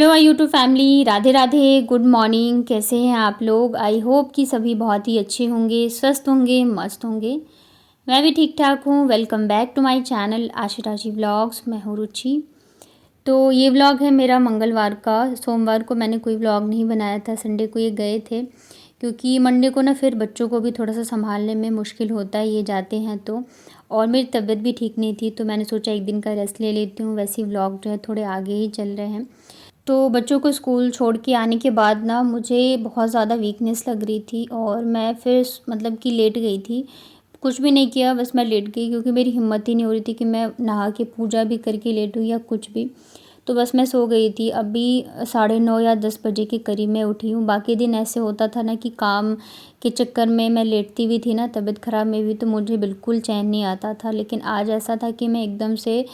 Hello my YouTube family, Radhe Radhe, good morning. कैसे हैं आप लोग? आई होप कि सभी बहुत ही अच्छे होंगे, स्वस्थ होंगे, मस्त होंगे। मैं भी ठीक ठाक हूँ। Welcome back to my channel Ashiraji vlogs. मैं हूँ रुचि। तो ये व्लॉग है मेरा मंगलवार का। सोमवार को मैंने कोई व्लॉग नहीं बनाया था, संडे को ये गए थे, क्योंकि मंडे को ना फिर बच्चों को भी थोड़ा सा संभालने में मुश्किल होता है, ये जाते हैं तो। और मेरी तबीयत भी ठीक नहीं थी, तो मैंने सोचा एक दिन का रेस्ट ले लेती हूँ। वैसे ही व्लॉग जो है थोड़े आगे ही चल रहे हैं। तो बच्चों को स्कूल छोड़ के आने के बाद ना मुझे बहुत ज़्यादा वीकनेस लग रही थी और मैं फिर मतलब कि लेट गई थी। कुछ भी नहीं किया, बस मैं लेट गई, क्योंकि मेरी हिम्मत ही नहीं हो रही थी कि मैं नहा के पूजा भी करके लेटूँ या कुछ भी। तो बस मैं सो गई थी। अभी 9:30 या 10 बजे के करीब मैं उठी हूँ। बाकी दिन ऐसे होता था ना कि काम के चक्कर में मैं लेटती भी थी ना, तबीयत ख़राब में भी, तो मुझे बिल्कुल चैन नहीं आता था। लेकिन आज ऐसा था कि मैं एकदम से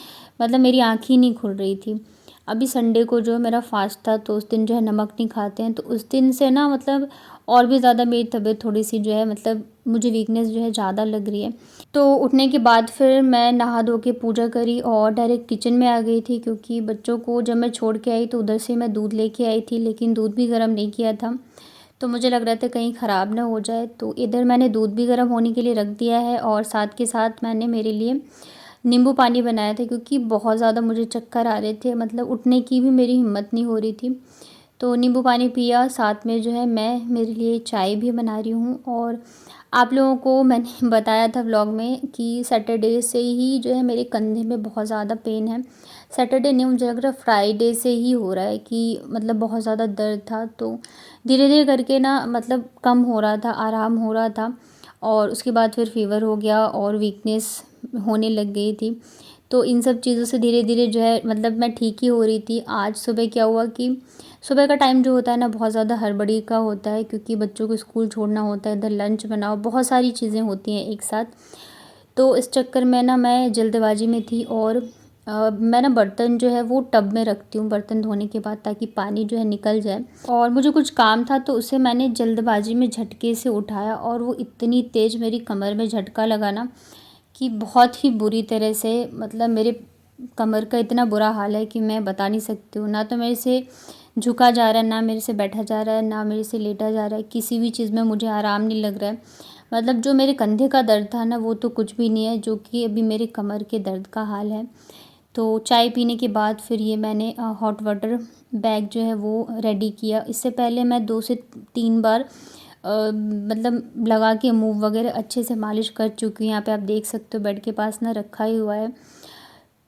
मतलब मेरी आँख ही नहीं खुल रही थी। अभी संडे को जो मेरा फास्ट था, तो उस दिन जो है नमक नहीं खाते हैं, तो उस दिन से ना मतलब और भी ज़्यादा मेरी तबीयत थोड़ी सी जो है मतलब मुझे वीकनेस जो है ज़्यादा लग रही है। तो उठने के बाद फिर मैं नहा धो के पूजा करी और डायरेक्ट किचन में आ गई थी, क्योंकि बच्चों को जब मैं छोड़ के आई तो उधर से मैं दूध लेके आई थी, लेकिन दूध भी गर्म नहीं किया था। तो मुझे लग रहा था कहीं ख़राब ना हो जाए, तो इधर मैंने दूध भी गर्म होने के लिए रख दिया है और साथ के साथ मैंने मेरे लिए नींबू पानी बनाया था, क्योंकि बहुत ज़्यादा मुझे चक्कर आ रहे थे, मतलब उठने की भी मेरी हिम्मत नहीं हो रही थी। तो नींबू पानी पिया, साथ में जो है मैं मेरे लिए चाय भी बना रही हूँ। और आप लोगों को मैंने बताया था व्लॉग में कि सैटरडे से ही जो है मेरे कंधे में बहुत ज़्यादा पेन है। सैटरडे नहीं, मुझे लग रहा है फ्राइडे से ही हो रहा है कि मतलब बहुत ज़्यादा दर्द था। तो धीरे धीरे करके ना मतलब कम हो रहा था, आराम हो रहा था, और उसके बाद फिर फीवर हो गया और वीकनेस होने लग गई थी। तो इन सब चीज़ों से धीरे धीरे जो है मतलब मैं ठीक ही हो रही थी। आज सुबह क्या हुआ कि सुबह का टाइम जो होता है ना बहुत ज़्यादा हड़बड़ी का होता है, क्योंकि बच्चों को स्कूल छोड़ना होता है, इधर लंच बनाओ, बहुत सारी चीज़ें होती हैं एक साथ। तो इस चक्कर में ना मैं जल्दबाजी में थी और मैं ना बर्तन जो है वो टब में रखती हूँ बर्तन धोने के बाद, ताकि पानी जो है निकल जाए। और मुझे कुछ काम था, तो उसे मैंने जल्दबाजी में झटके से उठाया और वो इतनी तेज़ मेरी कमर में झटका लगा ना कि बहुत ही बुरी तरह से, मतलब मेरे कमर का इतना बुरा हाल है कि मैं बता नहीं सकती हूँ। ना तो मेरे से झुका जा रहा है, ना मेरे से बैठा जा रहा है, ना मेरे से लेटा जा रहा है। किसी भी चीज़ में मुझे आराम नहीं लग रहा है। मतलब जो मेरे कंधे का दर्द था ना वो तो कुछ भी नहीं है, जो कि अभी मेरे कमर के दर्द का हाल है। तो चाय पीने के बाद फिर ये मैंने हॉट वाटर बैग जो है वो रेडी किया। इससे पहले मैं 2 से 3 बार मतलब लगा के मूव वगैरह अच्छे से मालिश कर चुकी हूँ। यहाँ पे आप देख सकते हो बेड के पास ना रखा ही हुआ है,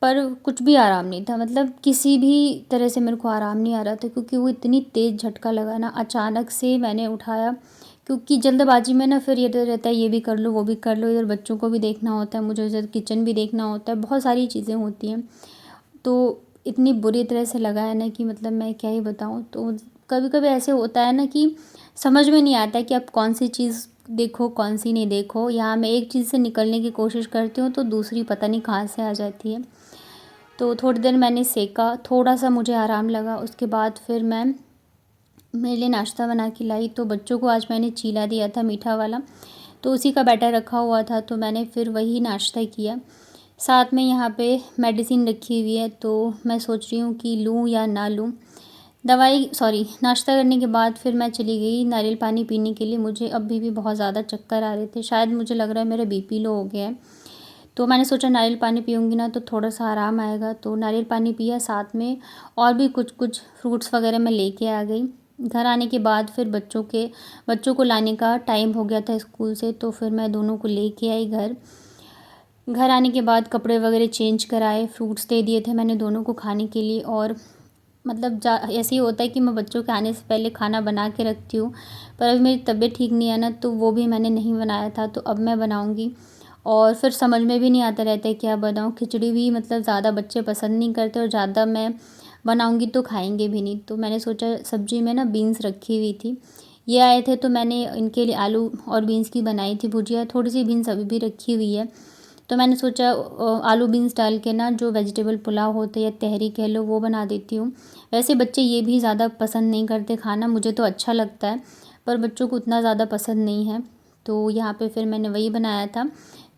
पर कुछ भी आराम नहीं था। मतलब किसी भी तरह से मेरे को आराम नहीं आ रहा था, क्योंकि वो इतनी तेज़ झटका लगा ना, अचानक से मैंने उठाया, क्योंकि जल्दबाजी में ना फिर ये तो रहता है ये भी कर लो वो भी कर लो, इधर बच्चों को भी देखना होता है, मुझे इधर किचन भी देखना होता है, बहुत सारी चीज़ें होती हैं। तो इतनी बुरी तरह से लगा है ना कि मतलब मैं क्या ही बताऊँ। तो कभी कभी ऐसे होता है ना कि समझ में नहीं आता है कि आप कौन सी चीज़ देखो कौन सी नहीं देखो। यहाँ मैं एक चीज़ से निकलने की कोशिश करती हूँ तो दूसरी पता नहीं कहाँ से आ जाती है। तो थोड़ी देर मैंने सेका, थोड़ा सा मुझे आराम लगा। उसके बाद फिर मैं मेरे लिए नाश्ता बना के लाई। तो बच्चों को आज मैंने चीला दिया था मीठा वाला, तो उसी का बैटर रखा हुआ था, तो मैंने फिर वही नाश्ता किया। साथ में यहाँ पे मेडिसिन रखी हुई है, तो मैं सोच रही हूँ कि लूँ या ना लूँ दवाई। सॉरी, नाश्ता करने के बाद फिर मैं चली गई नारियल पानी पीने के लिए। मुझे अभी भी बहुत ज़्यादा चक्कर आ रहे थे, शायद मुझे लग रहा है मेरा बीपी लो हो गया है। तो मैंने सोचा नारियल पानी पीऊँगी ना तो थोड़ा सा आराम आएगा, तो नारियल पानी पिया। साथ में और भी कुछ कुछ फ्रूट्स वगैरह मैं लेके आ गई। घर आने के बाद फिर बच्चों को लाने का टाइम हो गया था स्कूल से, तो फिर मैं दोनों को लेके आई घर। घर आने के बाद कपड़े वगैरह चेंज कराए, फ्रूट्स दे दिए थे मैंने दोनों को खाने के लिए। और मतलब ऐसे ही होता है कि मैं बच्चों के आने से पहले खाना बना के रखती हूँ, पर अभी मेरी तबीयत ठीक नहीं है ना, तो वो भी मैंने नहीं बनाया था, तो अब मैं बनाऊँगी। और फिर समझ में भी नहीं आता रहता है क्या बनाऊँ। खिचड़ी भी मतलब ज़्यादा बच्चे पसंद नहीं करते, और ज़्यादा मैं बनाऊँगी तो खाएंगे भी नहीं। तो मैंने सोचा सब्ज़ी में ना बीन्स रखी हुई थी, ये आए थे, तो मैंने इनके लिए आलू और बीन्स की बनाई थी भुजिया। थोड़ी सी बीन्स अभी भी रखी हुई है, तो मैंने सोचा आलू बीन्स डाल के ना जो वेजिटेबल पुलाव होते या तहरी कह लो वो बना देती हूँ। वैसे बच्चे ये भी ज़्यादा पसंद नहीं करते खाना, मुझे तो अच्छा लगता है, पर बच्चों को उतना ज़्यादा पसंद नहीं है। तो यहाँ पे फिर मैंने वही बनाया था।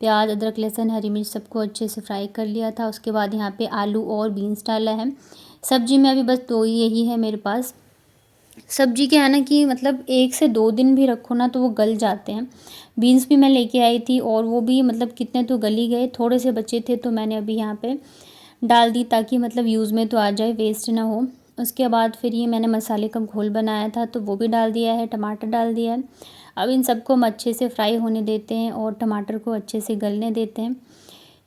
प्याज अदरक लहसुन हरी मिर्च सबको अच्छे से फ्राई कर लिया था। उसके बाद यहाँ पे आलू और बीन्स डाला है। सब्ज़ी में अभी बस 2 ही यही है मेरे पास। सब्ज़ी क्या है ना कि मतलब 1 से 2 दिन भी रखो ना तो वो गल जाते हैं। बीन्स भी मैं लेके आई थी और वो भी मतलब कितने तो गल ही गए, थोड़े से बचे थे तो मैंने अभी यहाँ पे डाल दी ताकि मतलब यूज़ में तो आ जाए, वेस्ट ना हो। उसके बाद फिर ये मैंने मसाले का घोल बनाया था तो वो भी डाल दिया है, टमाटर डाल दिया है। अब इन सबको हम अच्छे से फ्राई होने देते हैं और टमाटर को अच्छे से गलने देते हैं।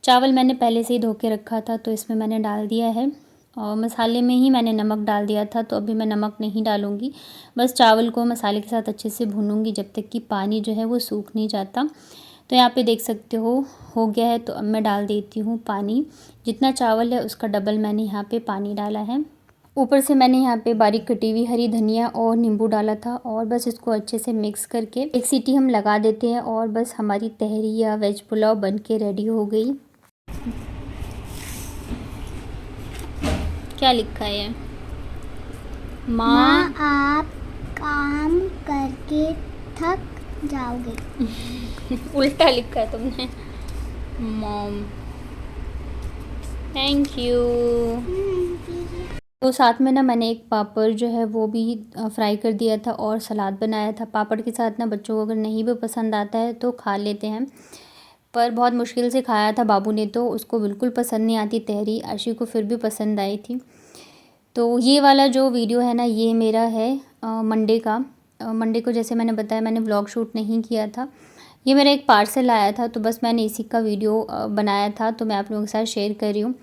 चावल मैंने पहले से ही धो के रखा था तो इसमें मैंने डाल दिया है और मसाले में ही मैंने नमक डाल दिया था तो अभी मैं नमक नहीं डालूँगी। बस चावल को मसाले के साथ अच्छे से भूनूँगी जब तक कि पानी जो है वो सूख नहीं जाता। तो यहाँ पे देख सकते हो गया है। तो अब मैं डाल देती हूँ पानी। जितना चावल है उसका डबल मैंने यहाँ पे पानी डाला है। ऊपर से मैंने यहाँ पे बारीक कटी हुई हरी धनिया और नींबू डाला था और बस इसको अच्छे से मिक्स करके एक सीटी हम लगा देते हैं और बस हमारी तहरी या वेज पुलाव बन के रेडी हो गई। क्या लिखा है? माँ आप काम करके थक जाओगे। उल्टा लिखा है तुमने। Mom thank you. तो साथ में ना मैंने एक पापड़ जो है वो भी फ्राई कर दिया था और सलाद बनाया था। पापड़ के साथ ना बच्चों को अगर नहीं भी पसंद आता है तो खा लेते हैं, पर बहुत मुश्किल से खाया था बाबू ने, तो उसको बिल्कुल पसंद नहीं आती तहरी। आशी को फिर भी पसंद आई थी। तो ये वाला जो वीडियो है ना ये मेरा है मंडे का। मंडे को जैसे मैंने बताया मैंने व्लॉग शूट नहीं किया था। ये मेरा एक पार्सल आया था तो बस मैंने इसी का वीडियो बनाया था तो मैं आप लोगों के साथ शेयर कर रही हूँ।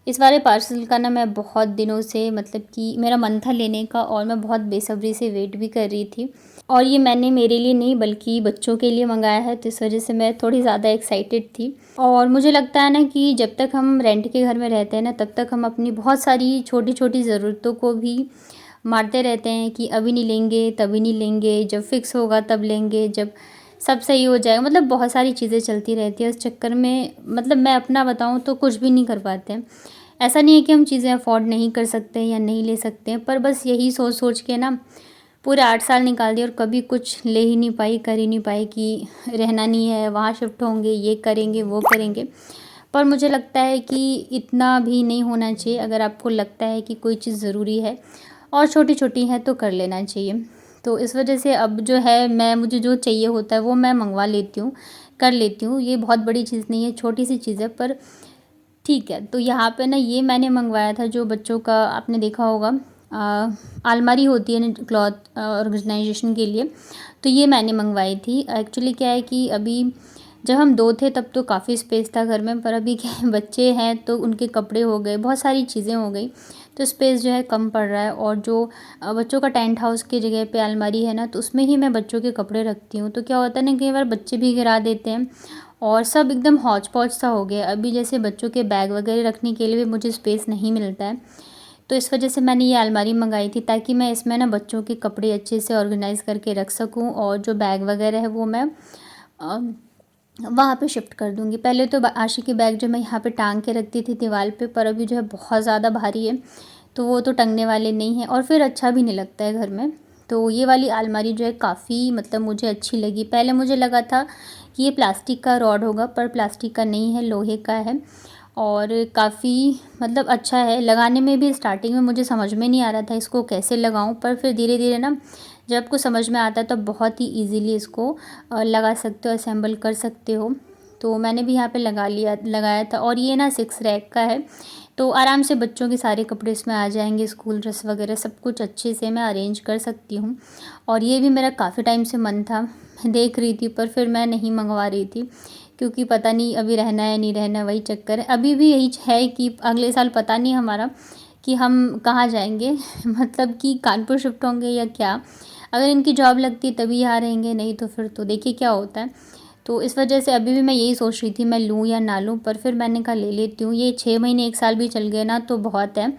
इस वाले पार्सल का ना मैं बहुत दिनों से मतलब कि मेरा मन था लेने का और मैं बहुत बेसब्री से वेट भी कर रही थी। और ये मैंने मेरे लिए नहीं बल्कि बच्चों के लिए मंगाया है तो इस वजह से मैं थोड़ी ज़्यादा एक्साइटेड थी। और मुझे लगता है ना कि जब तक हम रेंट के घर में रहते हैं ना तब तक हम अपनी बहुत सारी छोटी छोटी ज़रूरतों को भी मारते रहते हैं कि अभी नहीं लेंगे, तभी नहीं लेंगे, जब फिक्स होगा तब लेंगे, जब सब सही हो जाएगा। मतलब बहुत सारी चीज़ें चलती रहती है उस चक्कर में, मतलब मैं अपना बताऊँ तो कुछ भी नहीं कर पाते हैं। ऐसा नहीं है कि हम चीज़ें अफोर्ड नहीं कर सकते या नहीं ले सकते हैं, पर बस यही सोच सोच के ना पूरे 8 साल निकाल दिए और कभी कुछ ले ही नहीं पाई, कर ही नहीं पाई कि रहना नहीं है, वहाँ शिफ्ट होंगे, ये करेंगे, वो करेंगे। पर मुझे लगता है कि इतना भी नहीं होना चाहिए। अगर आपको लगता है कि कोई चीज़ ज़रूरी है और छोटी-छोटी है तो कर लेना चाहिए। तो इस वजह से अब जो है मुझे जो चाहिए होता है वो मैं मंगवा लेती हूँ, कर लेती हूँ। ये बहुत बड़ी चीज़ नहीं है, छोटी सी चीज़ है पर ठीक है। तो यहाँ पे ना ये मैंने मंगवाया था जो बच्चों का आपने देखा होगा अलमारी होती है ना क्लॉथ ऑर्गेनाइजेशन के लिए, तो ये मैंने मंगवाई थी। एक्चुअली क्या है कि अभी जब हम 2 थे तब तो काफ़ी स्पेस था घर में, पर अभी क्या है बच्चे हैं तो उनके कपड़े हो गए, बहुत सारी चीज़ें हो गई, तो स्पेस जो है कम पड़ रहा है। और जो बच्चों का टेंट हाउस की जगह पे अलमारी है ना तो उसमें ही मैं बच्चों के कपड़े रखती हूँ। तो क्या होता है ना कई बार बच्चे भी गिरा देते हैं और सब एकदम हौच पौच सा हो गया। अभी जैसे बच्चों के बैग वगैरह रखने के लिए भी मुझे स्पेस नहीं मिलता है, तो इस वजह से मैंने ये अलमारी मंगाई थी ताकि मैं इसमें ना बच्चों के कपड़े अच्छे से ऑर्गेनाइज़ करके रख सकूं और जो बैग वगैरह है वो मैं वहाँ पे शिफ्ट कर दूँगी। पहले तो आशी के बैग जो मैं यहाँ पे टांग के रखती थी दीवार पे, पर अभी जो है बहुत ज़्यादा भारी है तो वो तो टंगने वाले नहीं हैं और फिर अच्छा भी नहीं लगता है घर में। तो ये वाली अलमारी जो है काफ़ी मतलब मुझे अच्छी लगी। पहले मुझे लगा था कि ये प्लास्टिक का रॉड होगा, पर प्लास्टिक का नहीं है, लोहे का है और काफ़ी मतलब अच्छा है। लगाने में भी स्टार्टिंग में मुझे समझ में नहीं आ रहा था इसको कैसे लगाऊं, पर फिर धीरे धीरे ना जब आपको समझ में आता है तो बहुत ही इजीली इसको लगा सकते हो, असेंबल कर सकते हो। तो मैंने भी यहाँ पे लगाया था और ये ना 6 रैक का है तो आराम से बच्चों के सारे कपड़े इसमें आ जाएंगे, स्कूल ड्रेस वगैरह सब कुछ अच्छे से मैं अरेंज कर सकती हूँ। और ये भी मेरा काफ़ी टाइम से मन था, मैं देख रही थी पर फिर मैं नहीं मंगवा रही थी क्योंकि पता नहीं अभी रहना है नहीं रहना, वही चक्कर है। अभी भी यही है कि अगले साल पता नहीं हमारा कि हम कहाँ जाएंगे मतलब कि कानपुर शिफ्ट होंगे या क्या। अगर इनकी जॉब लगती तभी यहाँ रहेंगे, नहीं तो फिर तो देखिए क्या होता है। तो इस वजह से अभी भी मैं यही सोच रही थी मैं लूँ या ना लूँ, पर फिर मैंने कहा ले लेती हूँ। ये 6 महीने 1 साल भी चल गए ना तो बहुत है।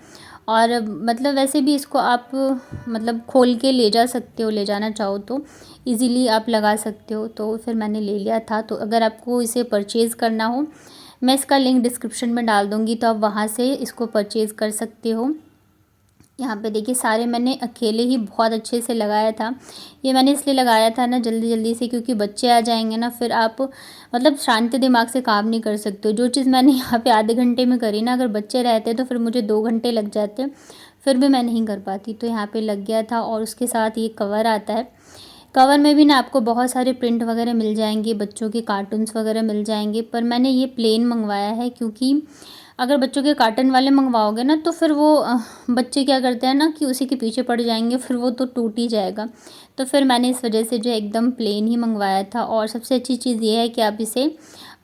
और मतलब वैसे भी इसको आप मतलब खोल के ले जा सकते हो, ले जाना चाहो तो इजीली आप लगा सकते हो। तो फिर मैंने ले लिया था। तो अगर आपको इसे परचेज़ करना हो मैं इसका लिंक डिस्क्रिप्शन में डाल दूँगी तो आप वहाँ से इसको परचेज़ कर सकते हो। यहाँ पे देखिए सारे मैंने अकेले ही बहुत अच्छे से लगाया था। ये मैंने इसलिए लगाया था ना जल्दी जल्दी से, क्योंकि बच्चे आ जाएंगे ना, फिर आप मतलब शांति दिमाग से काम नहीं कर सकते हो। जो चीज़ मैंने यहाँ पे आधे घंटे में करी ना, अगर बच्चे रहते तो फिर मुझे 2 घंटे लग जाते, फिर भी मैं नहीं कर पाती। तो यहाँ पे लग गया था। और उसके साथ ये कवर आता है। कवर में भी ना आपको बहुत सारे प्रिंट वगैरह मिल जाएंगे, बच्चों के कार्टून्स वगैरह मिल जाएंगे, पर मैंने ये प्लेन मंगवाया है, क्योंकि अगर बच्चों के कार्टन वाले मंगवाओगे ना तो फिर वो बच्चे क्या करते हैं ना कि उसी के पीछे पड़ जाएंगे, फिर वो तो टूट ही जाएगा। तो फिर मैंने इस वजह से जो है एकदम प्लेन ही मंगवाया था। और सबसे अच्छी चीज़ ये है कि आप इसे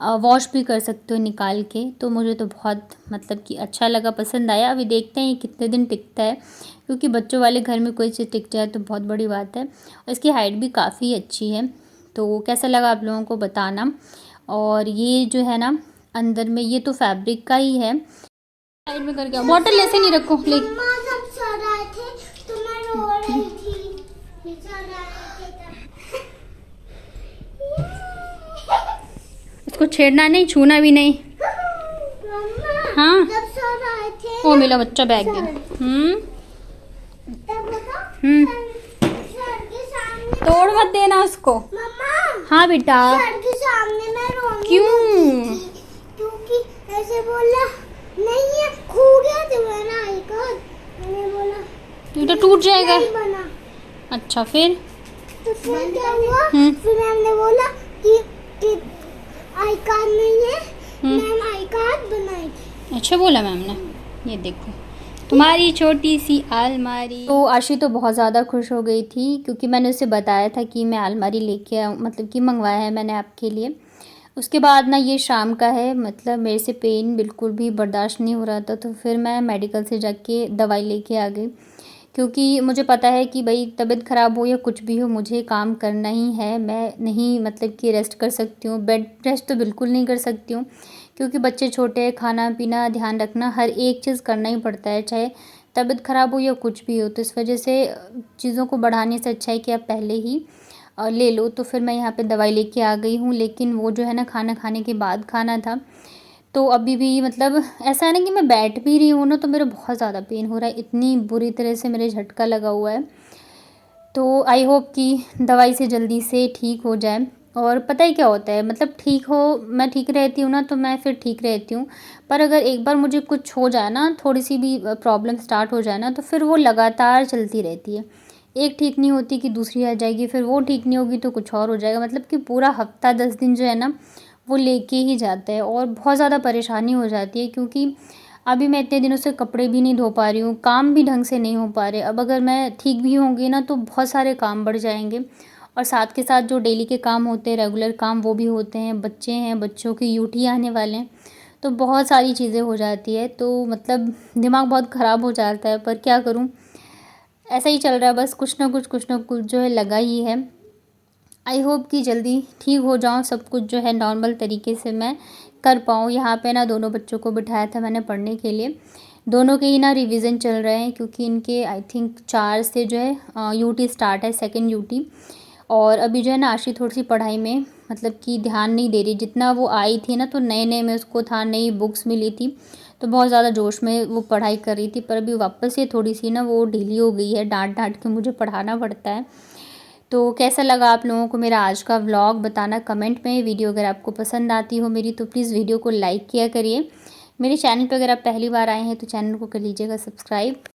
वॉश भी कर सकते हो निकाल के। तो मुझे तो बहुत मतलब कि अच्छा लगा, पसंद आया। अभी देखते हैं ये कितने दिन टिकता है, क्योंकि बच्चों वाले घर में कोई चीज़ टिक जाए तो बहुत बड़ी बात है। और इसकी हाइट भी काफ़ी अच्छी है। तो कैसा लगा आप लोगों को बताना। और ये जो है ना अंदर में, ये तो फैब्रिक का ही है। साइड में करके बॉटल ऐसे नहीं रखो, ले मम्मा जब सो रहे थे तो मैं रो रही थी। सो रहे थे इसको छेड़ना नहीं, छूना भी नहीं। मम्मा हाँ जब सो रहे थे वो मेरा बच्चा बैग दे। तब बताओ सर के सामने तोड़ मत देना उसको। मम्मा हाँ बेटा। सर के सामने मैं रोने क्यों? लगी थी, क्योंकि ऐसे बोला नहीं है, खो गया तुम्हारा आई कार्ड। मैंने बोला ये तो टूट जाएगा। नहीं बना। अच्छा फिर तो फिर क्या हुआ? फिर मैम ने बोला कि आई कार्ड नहीं है, मैम आई कार्ड बनाई थी। अच्छा बोला मैम ने। ये देखो तुम्हारी छोटी सी अलमारी। तो आशी तो बहुत ज़्यादा खुश हो गई थी, क्योंकि मैंने उसे बताया था कि मैं अलमारी लेके आऊँ, मतलब कि मंगवाया है मैंने आपके लिए। उसके बाद ना ये शाम का है, मतलब मेरे से पेन बिल्कुल भी बर्दाश्त नहीं हो रहा था, तो फिर मैं मेडिकल से जाके दवाई लेके आ गई, क्योंकि मुझे पता है कि भाई तबीयत ख़राब हो या कुछ भी हो, मुझे काम करना ही है। मैं नहीं मतलब कि रेस्ट कर सकती हूँ, बेड रेस्ट तो बिल्कुल नहीं कर सकती हूँ, क्योंकि बच्चे छोटे हैं, खाना पीना ध्यान रखना हर एक चीज़ करना ही पड़ता है, चाहे तबीयत ख़राब हो या कुछ भी हो। तो इस वजह से चीज़ों को बढ़ाने से अच्छा है कि आप पहले ही ले लो। तो फिर मैं यहाँ पे दवाई लेके आ गई हूँ, लेकिन वो जो है ना खाना खाने के बाद खाना था, तो अभी भी मतलब ऐसा है ना कि मैं बैठ भी रही हूँ ना तो मेरा बहुत ज़्यादा पेन हो रहा है, इतनी बुरी तरह से मेरे झटका लगा हुआ है। तो आई होप कि दवाई से जल्दी से ठीक हो जाए। और पता है क्या होता है, मतलब ठीक हो, मैं ठीक रहती हूँ ना तो मैं फिर ठीक रहती हूँ, पर अगर एक बार मुझे कुछ हो जाए ना, थोड़ी सी भी प्रॉब्लम स्टार्ट हो जाए ना, तो फिर वो लगातार चलती रहती है। एक ठीक नहीं होती कि दूसरी आ जाएगी, फिर वो ठीक नहीं होगी तो कुछ और हो जाएगा, मतलब कि पूरा हफ्ता 10 दिन जो है ना वो लेके ही जाता है। और बहुत ज़्यादा परेशानी हो जाती है, क्योंकि अभी मैं इतने दिनों से कपड़े भी नहीं धो पा रही हूँ, काम भी ढंग से नहीं हो पा रहे। अब अगर मैं ठीक भी होंगी ना तो बहुत सारे काम बढ़ जाएंगे, और साथ के साथ जो डेली के काम होते हैं, रेगुलर काम, वो भी होते हैं। बच्चे हैं, बच्चों की यूटी आने वाले हैं, तो बहुत सारी चीज़ें हो जाती है। तो मतलब दिमाग बहुत ख़राब हो जाता है, पर क्या करूँ, ऐसा ही चल रहा है बस, कुछ ना कुछ जो है लगा ही है। आई होप कि जल्दी ठीक हो जाऊँ, सब कुछ जो है नॉर्मल तरीके से मैं कर पाऊँ। यहाँ पे ना दोनों बच्चों को बिठाया था मैंने पढ़ने के लिए, दोनों के ही ना रिवीजन चल रहे हैं, क्योंकि इनके आई थिंक 4 से जो है यूटी स्टार्ट है, सेकंड यूटी। और अभी जो है ना आशी थोड़ी सी पढ़ाई में मतलब कि ध्यान नहीं दे रही। जितना वो आई थी ना तो नए नए में उसको था, नई बुक्स मिली थी, तो बहुत ज़्यादा जोश में वो पढ़ाई कर रही थी, पर अभी वापस से थोड़ी सी ना वो ढीली हो गई है, डांट डांट के मुझे पढ़ाना पड़ता है। तो कैसा लगा आप लोगों को मेरा आज का व्लॉग, बताना कमेंट में। वीडियो अगर आपको पसंद आती हो मेरी तो प्लीज़ वीडियो को लाइक किया करिए। मेरे चैनल पर अगर आप पहली बार आए हैं तो चैनल को कर लीजिएगा सब्सक्राइब।